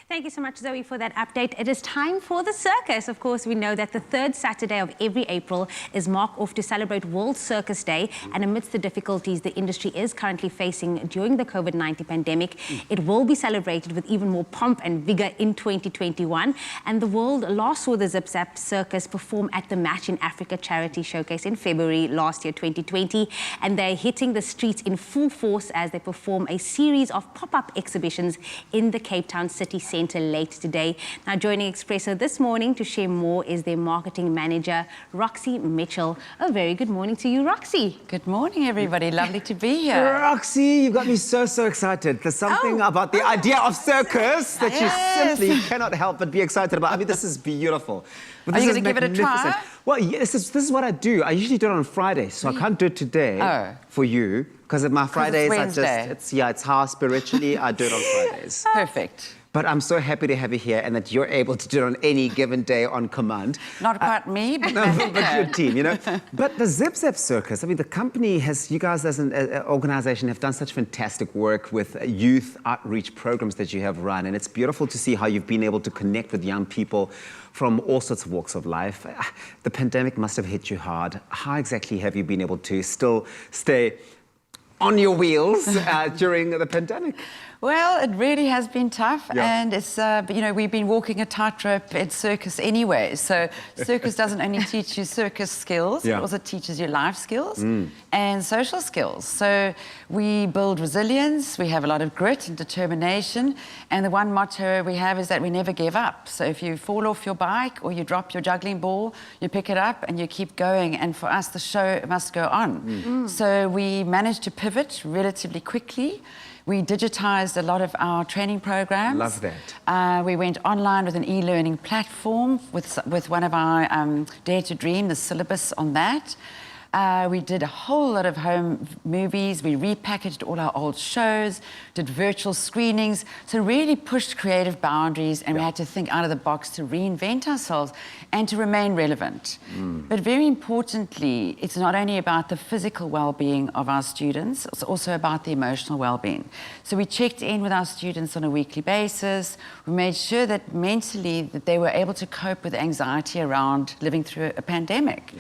Thank you so much, Zoe, for that update. It is time for the circus. Of course, we know that the third Saturday of every April is marked off to celebrate World Circus Day. And amidst the difficulties the industry is currently facing during the COVID-19 pandemic, it will be celebrated with even more pomp and vigor in 2021. And the world last saw the Zip Zap Circus perform at the Match in Africa charity showcase in February last year, 2020. And they're hitting the streets in full force as they perform a series of pop-up exhibitions in the Cape Town city centre late today. Now, joining Expresso this morning to share more is their marketing manager, Roxy Mitchell. A very good morning to you, Roxy. Good morning, everybody. Lovely to be here. Roxy, you've got me so excited. There's something about the idea of circus that you simply cannot help but be excited about. I mean, this is beautiful. Are you going to give it a try? Well, yes, this is what I do. I usually do it on Fridays, so I can't do it today for you because my Fridays are just, it's how spiritually I do it on Fridays. Perfect. But I'm so happy to have you here and that you're able to do it on any given day on command. Not quite me, but, but your team, you know. But the Zip Zap Circus, I mean, the company has, you guys as an organization have done such fantastic work with youth outreach programs that you have run. And it's beautiful to see how you've been able to connect with young people from all sorts of walks of life. The pandemic must have hit you hard. How exactly have you been able to still stay on your wheels during the pandemic? Well, it really has been tough, and it's, you know, we've been walking a tightrope at circus anyway. So circus doesn't only teach you circus skills, it also teaches you life skills and social skills. So we build resilience, we have a lot of grit and determination, and the one motto we have is that we never give up. So if you fall off your bike or you drop your juggling ball, you pick it up and you keep going. And for us, the show must go on. So we managed to pivot relatively quickly. We digitized a lot of our training programs. Love that. We went online with an e-learning platform with one of our Dare to Dream, the syllabus on that. We did a whole lot of home movies. We repackaged all our old shows, did virtual screenings, so really pushed creative boundaries, and we had to think out of the box to reinvent ourselves and to remain relevant. But very importantly, it's not only about the physical well-being of our students, it's also about the emotional well-being. So we checked in with our students on a weekly basis. We made sure that mentally that they were able to cope with anxiety around living through a pandemic.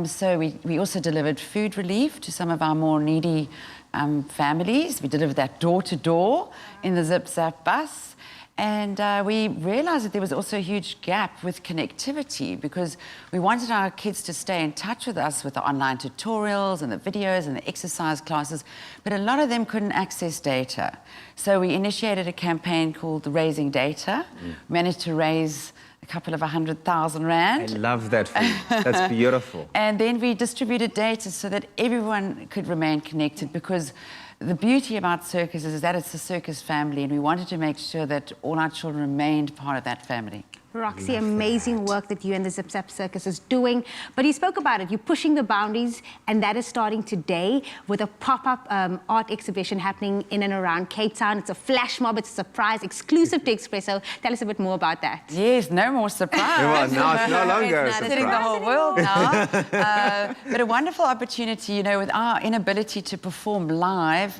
So we also delivered food relief to some of our more needy families. We delivered that door to door in the Zip Zap bus. And we realized that there was also a huge gap with connectivity because we wanted our kids to stay in touch with us with the online tutorials and the videos and the exercise classes, but a lot of them couldn't access data. So we initiated a campaign called Raising Data, managed to raise a couple of 100,000 rand. I love that for you. That's beautiful. And then we distributed data so that everyone could remain connected, because the beauty about circus is that it's a circus family, and we wanted to make sure that all our children remained part of that family. Roxy, amazing work that you and the Zip Zap Circus is doing. But you spoke about it, you're pushing the boundaries, and that is starting today with a pop-up art exhibition happening in and around Cape Town. It's a flash mob, it's a surprise, exclusive to Expresso. Tell us a bit more about that. Yes, no more surprise. Well, now it's no longer a surprise. Hitting the whole world now. But a wonderful opportunity, you know, with our inability to perform live,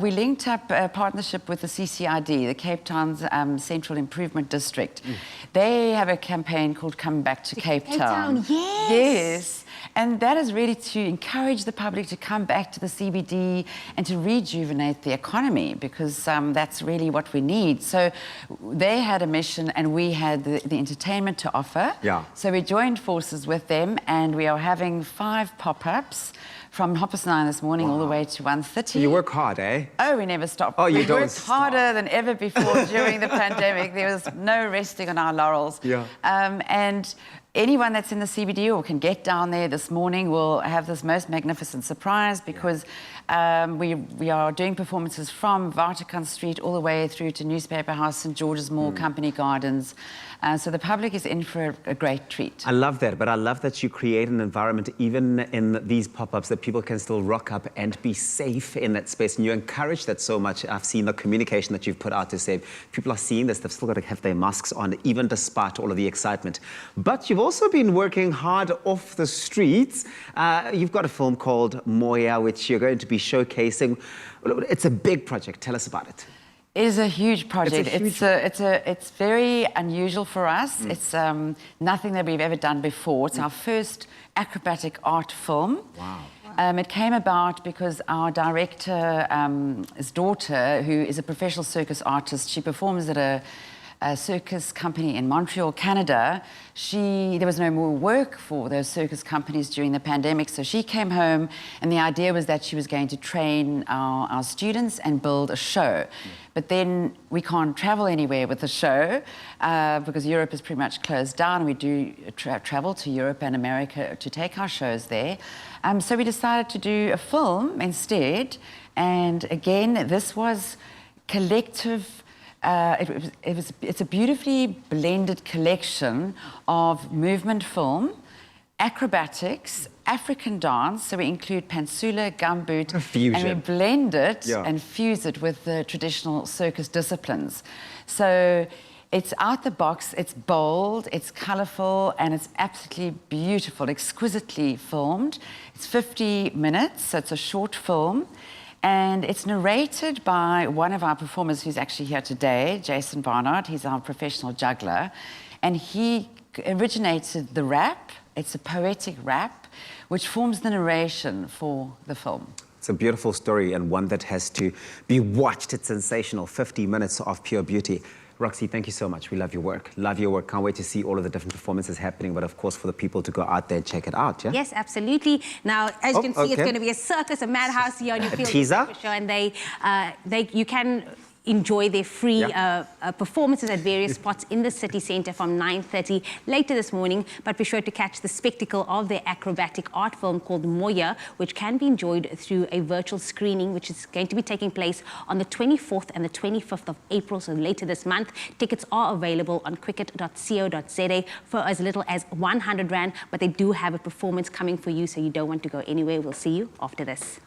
we linked up a partnership with the CCID, the Cape Town's Central Improvement District. They have a campaign called Come Back to Cape Town. Yes. And that is really to encourage the public to come back to the CBD and to rejuvenate the economy, because that's really what we need. So they had a mission and we had the entertainment to offer. So we joined forces with them, and we are having 5 pop-ups from 9:30 this morning all the way to 1:30. You work hard, eh? Oh, we never stop. Oh, you don't worked harder than ever before during the pandemic. There was no resting on our laurels. And anyone that's in the CBD or can get down there this morning will have this most magnificent surprise, because we are doing performances from Vatican Street all the way through to Newspaper House, St. George's Mall, Company Gardens. So the public is in for a great treat. I love that, but I love that you create an environment, even in these pop-ups, that people can still rock up and be safe in that space. And you encourage that so much. I've seen the communication that you've put out to say people are seeing this, they've still got to have their masks on, even despite all of the excitement. But you've also been working hard off the streets. You've got a film called MOYA, which you're going to be showcasing. It's a big project. Tell us about it. It is a huge project. It's very unusual for us. It's nothing that we've ever done before. It's our first acrobatic art film. Wow. It came about because our director's daughter, who is a professional circus artist, she performs at a circus company in Montreal, Canada. There was no more work for those circus companies during the pandemic, so she came home, and the idea was that she was going to train our students and build a show. But then we can't travel anywhere with the show because Europe is pretty much closed down. We do travel to Europe and America to take our shows there. So we decided to do a film instead. And again, this was collective. It's a beautifully blended collection of movement film, acrobatics, African dance, so we include pansula, gumboot, fusion. and we blend it and fuse it with the traditional circus disciplines. So it's out the box, it's bold, it's colourful, and it's absolutely beautiful, exquisitely filmed. It's 50 minutes, so it's a short film. And it's narrated by one of our performers who's actually here today, Jason Barnard. He's our professional juggler. And he originated the rap. It's a poetic rap, which forms the narration for the film. It's a beautiful story and one that has to be watched. It's sensational. 50 minutes of pure beauty. Roxy, thank you so much. We love your work. Love your work. Can't wait to see all of the different performances happening, but of course for the people to go out there and check it out, yeah? Yes, absolutely. Now, as you can see, it's going to be a circus, a madhouse here on your field. Teaser? Show, and you can enjoy their free performances at various spots in the city centre from 9:30 later this morning. But be sure to catch the spectacle of their acrobatic art film called MOYA, which can be enjoyed through a virtual screening, which is going to be taking place on the 24th and the 25th of April, so later this month. Tickets are available on cricket.co.za for as little as 100 Rand, but they do have a performance coming for you, so you don't want to go anywhere. We'll see you after this.